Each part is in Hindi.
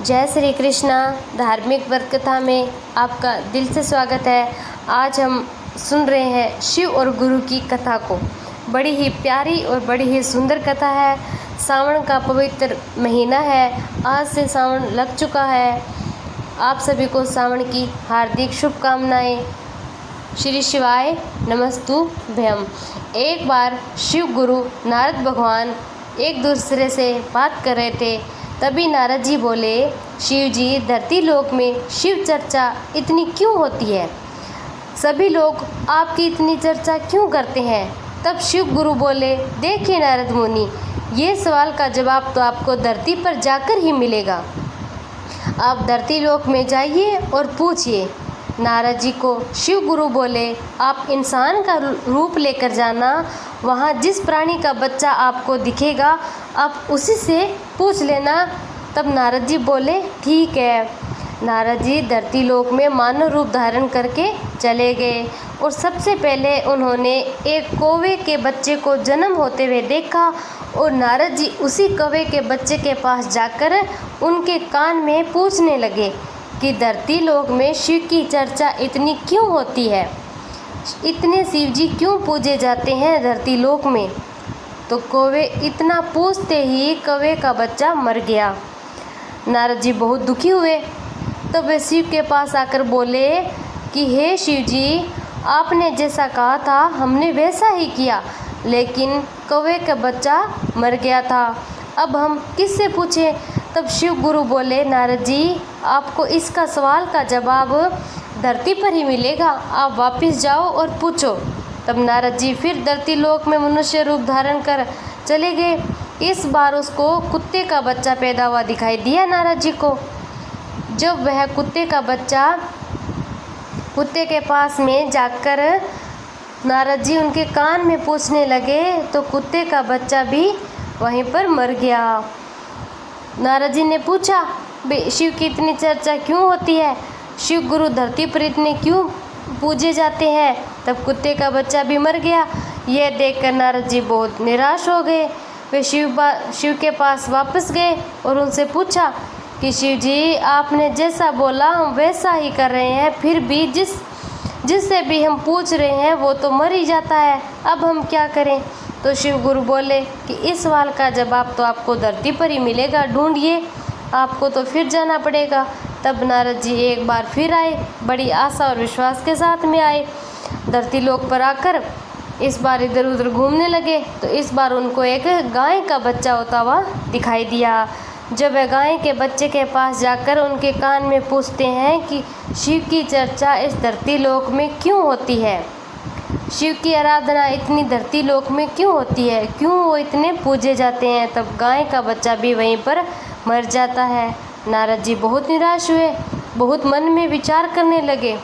जय श्री कृष्णा। धार्मिक व्रत कथा में आपका दिल से स्वागत है। आज हम सुन रहे हैं शिव और गुरु की कथा को। बड़ी ही प्यारी और बड़ी ही सुंदर कथा है। सावन का पवित्र महीना है। आज से सावन लग चुका है। आप सभी को सावन की हार्दिक शुभकामनाएं। श्री शिवाय नमस्तुभ्यम। एक बार शिव गुरु नारद भगवान एक दूसरे से बात कर रहे थे। तभी नारद जी बोले, शिव जी, धरती लोक में शिव चर्चा इतनी क्यों होती है? सभी लोग आपकी इतनी चर्चा क्यों करते हैं? तब शिव गुरु बोले, देखिए नारद मुनि, ये सवाल का जवाब तो आपको धरती पर जाकर ही मिलेगा। आप धरती लोक में जाइए और पूछिए। नारद जी को शिव गुरु बोले, आप इंसान का रूप लेकर जाना, वहाँ जिस प्राणी का बच्चा आपको दिखेगा आप उसी से पूछ लेना। तब नारद जी बोले, ठीक है। नारद जी धरती लोक में मानव रूप धारण करके चले गए और सबसे पहले उन्होंने एक कौवे के बच्चे को जन्म होते हुए देखा और नारद जी उसी कौवे के बच्चे के पास जाकर उनके कान में पूछने लगे कि धरती लोक में शिव की चर्चा इतनी क्यों होती है, इतने शिव जी क्यों पूजे जाते हैं धरती लोक में। तो कौवे इतना पूछते ही कौवे का बच्चा मर गया। नारद जी बहुत दुखी हुए। तो वे शिव के पास आकर बोले कि हे शिव जी, आपने जैसा कहा था हमने वैसा ही किया, लेकिन कौवे का बच्चा मर गया था। अब हम किससे पूछें? तब शिव गुरु बोले, नारद जी, आपको इसका सवाल का जवाब धरती पर ही मिलेगा। आप वापस जाओ और पूछो। तब नारद जी फिर धरती लोक में मनुष्य रूप धारण कर चले गए। इस बार उसको कुत्ते का बच्चा पैदा हुआ दिखाई दिया नारद जी को। जब वह कुत्ते का बच्चा कुत्ते के पास में जाकर नारद जी उनके कान में पूछने लगे तो कुत्ते का बच्चा भी वहीं पर मर गया। नारद जी ने पूछा, शिव की इतनी चर्चा क्यों होती है? शिव गुरु धरती पर इतने क्यों पूजे जाते हैं? तब कुत्ते का बच्चा भी मर गया। यह देखकर नारद जी बहुत निराश हो गए। वे शिव के पास वापस गए और उनसे पूछा कि शिव जी, आपने जैसा बोला हम वैसा ही कर रहे हैं, फिर भी जिससे भी हम पूछ रहे हैं वो तो मर ही जाता है। अब हम क्या करें? तो शिव गुरु बोले कि इस सवाल का जवाब तो आपको धरती पर ही मिलेगा, ढूंढिए, आपको तो फिर जाना पड़ेगा। तब नारद जी एक बार फिर आए, बड़ी आशा और विश्वास के साथ में आए। धरती लोक पर आकर इस बार इधर उधर घूमने लगे तो इस बार उनको एक गाय का बच्चा होता हुआ दिखाई दिया। जब वह गाय के बच्चे के पास जाकर उनके कान में पूछते हैं कि शिव की चर्चा इस धरती लोक में क्यों होती है, शिव की आराधना इतनी धरती लोक में क्यों होती है, क्यों वो इतने पूजे जाते हैं, तब गाय का बच्चा भी वहीं पर मर जाता है। नारद जी बहुत निराश हुए, बहुत मन में विचार करने लगे,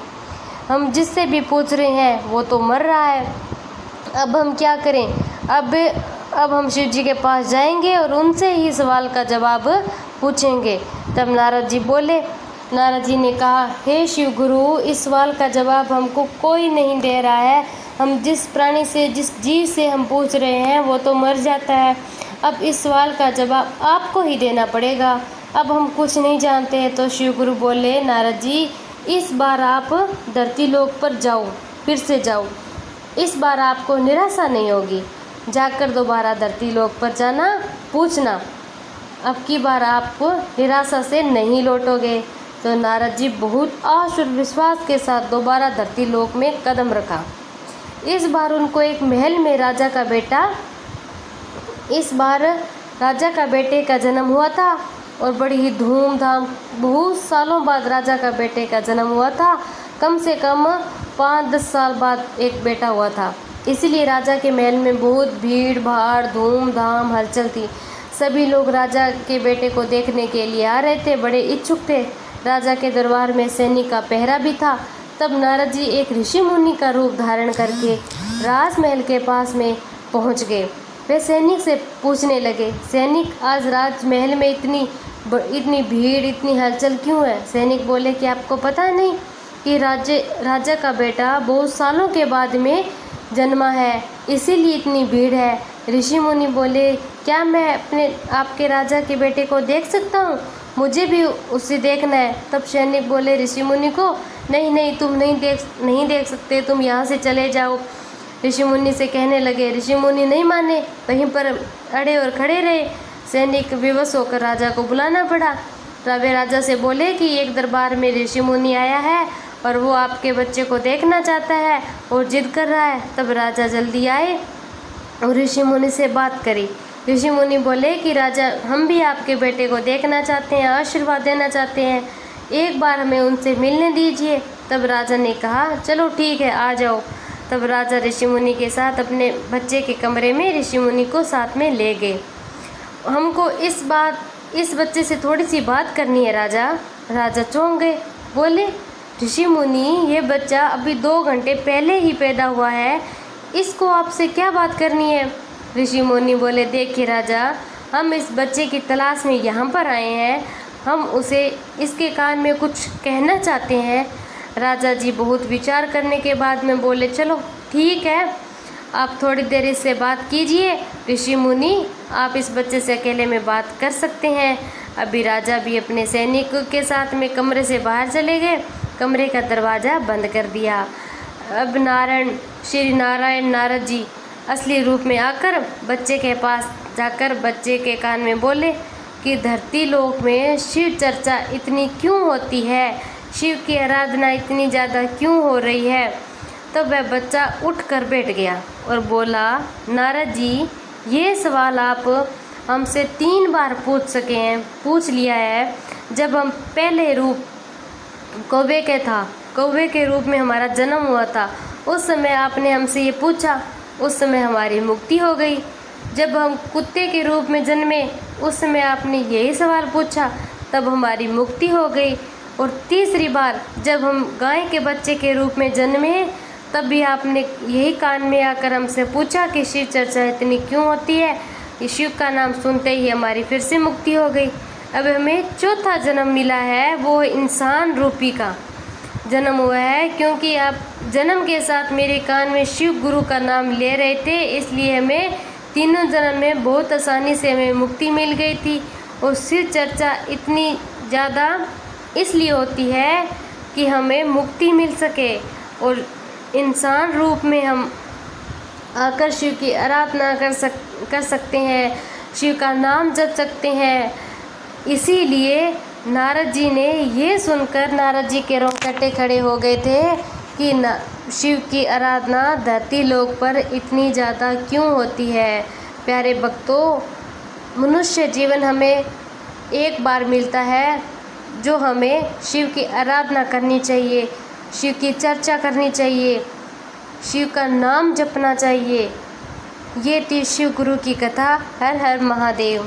हम जिससे भी पूछ रहे हैं वो तो मर रहा है, अब हम क्या करें? अब हम शिव जी के पास जाएंगे और उनसे ही सवाल का जवाब पूछेंगे। तब नारद जी बोले, नारद जी ने कहा, हे शिव गुरु, इस सवाल का जवाब हमको कोई नहीं दे रहा है। हम जिस प्राणी से, जिस जीव से हम पूछ रहे हैं वो तो मर जाता है। अब इस सवाल का जवाब आपको ही देना पड़ेगा। अब हम कुछ नहीं जानते हैं। तो शिव गुरु बोले, नारद जी, इस बार आप धरती लोक पर जाओ, फिर से जाओ, इस बार आपको निराशा नहीं होगी। जाकर दोबारा धरती लोक पर जाना, पूछना, अब की बार आपको निराशा से नहीं लौटोगे। तो नारद जी बहुत आश और विश्वास के साथ दोबारा धरती लोक में कदम रखा। इस बार उनको एक महल में राजा का बेटे का जन्म हुआ था और बड़ी ही धूमधाम, बहुत सालों बाद राजा का बेटे का जन्म हुआ था। कम से कम 5-10 साल बाद एक बेटा हुआ था। इसलिए राजा के महल में बहुत भीड़ भाड़, धूमधाम, हलचल थी। सभी लोग राजा के बेटे को देखने के लिए आ रहे थे, बड़े इच्छुक थे। राजा के दरबार में सैनिक का पहरा भी था। तब नारद जी एक ऋषि मुनि का रूप धारण करके राजमहल के पास में पहुंच गए। वे सैनिक से पूछने लगे, सैनिक, आज राजमहल में इतनी भीड़, इतनी हलचल क्यों है? सैनिक बोले कि आपको पता नहीं कि राजा का बेटा बहुत सालों के बाद में जन्मा है, इसीलिए इतनी भीड़ है। ऋषि मुनि बोले, क्या मैं आपके राजा के बेटे को देख सकता हूँ? मुझे भी उसे देखना है। तब सैनिक बोले ऋषि मुनि को, नहीं नहीं, तुम नहीं देख सकते, तुम यहाँ से चले जाओ। ऋषि मुनि से कहने लगे। ऋषि मुनि नहीं माने, वहीं पर अड़े और खड़े रहे। सैनिक विवश होकर राजा को बुलाना पड़ा। वे राजा से बोले कि एक दरबार में ऋषि मुनि आया है और वो आपके बच्चे को देखना चाहता है और जिद कर रहा है। तब राजा जल्दी आए और ऋषि मुनि से बात करी। ऋषि मुनि बोले कि राजा, हम भी आपके बेटे को देखना चाहते हैं, आशीर्वाद देना चाहते हैं, एक बार हमें उनसे मिलने दीजिए। तब राजा ने कहा, चलो ठीक है, आ जाओ। तब राजा ऋषि मुनि के साथ अपने बच्चे के कमरे में ऋषि मुनि को साथ में ले गए। हमको इस बच्चे से थोड़ी सी बात करनी है राजा। राजा चौंक गए, बोले ऋषि मुनि, ये बच्चा अभी 2 घंटे पहले ही पैदा हुआ है, इसको आपसे क्या बात करनी है। ऋषि मुनि बोले, देखिए राजा, हम इस बच्चे की तलाश में यहाँ पर आए हैं, हम उसे इसके कान में कुछ कहना चाहते हैं। राजा जी बहुत विचार करने के बाद में बोले, चलो ठीक है, आप थोड़ी देर इससे बात कीजिए। ऋषि मुनि, आप इस बच्चे से अकेले में बात कर सकते हैं। अभी राजा भी अपने सैनिक के साथ में कमरे से बाहर चले गए, कमरे का दरवाज़ा बंद कर दिया। अब श्री नारायण नारद जी असली रूप में आकर बच्चे के पास जाकर बच्चे के कान में बोले कि धरती लोक में शिव चर्चा इतनी क्यों होती है, शिव की आराधना इतनी ज़्यादा क्यों हो रही है। तब वह बच्चा उठ कर बैठ गया और बोला, नारद जी, ये सवाल आप हमसे 3 बार पूछ लिया है। जब हम पहले रूप कौवे के रूप में हमारा जन्म हुआ था, उस समय आपने हमसे ये पूछा, उस समय हमारी मुक्ति हो गई। जब हम कुत्ते के रूप में जन्मे, उस समय आपने यही सवाल पूछा, तब हमारी मुक्ति हो गई। और तीसरी बार जब हम गाय के बच्चे के रूप में जन्मे, तब भी आपने यही कान में आकर हमसे पूछा कि शिव चर्चा इतनी क्यों होती है। ये शिव का नाम सुनते ही हमारी फिर से मुक्ति हो गई। अब हमें चौथा जन्म मिला है, वो इंसान रूपी का जन्म हुआ है, क्योंकि आप जन्म के साथ मेरे कान में शिव गुरु का नाम ले रहे थे, इसलिए हमें तीनों जन्म में बहुत आसानी से हमें मुक्ति मिल गई थी। और शिव चर्चा इतनी ज़्यादा इसलिए होती है कि हमें मुक्ति मिल सके और इंसान रूप में हम आकर शिव की आराधना कर सकते हैं, शिव का नाम जप सकते हैं। इसीलिए नारद जी ने ये सुनकर, नारद जी के रोंगटे खड़े हो गए थे कि शिव की आराधना धरती लोक पर इतनी ज़्यादा क्यों होती है। प्यारे भक्तों, मनुष्य जीवन हमें एक बार मिलता है, जो हमें शिव की आराधना करनी चाहिए, शिव की चर्चा करनी चाहिए, शिव का नाम जपना चाहिए। ये थी शिव गुरु की कथा। हर हर महादेव।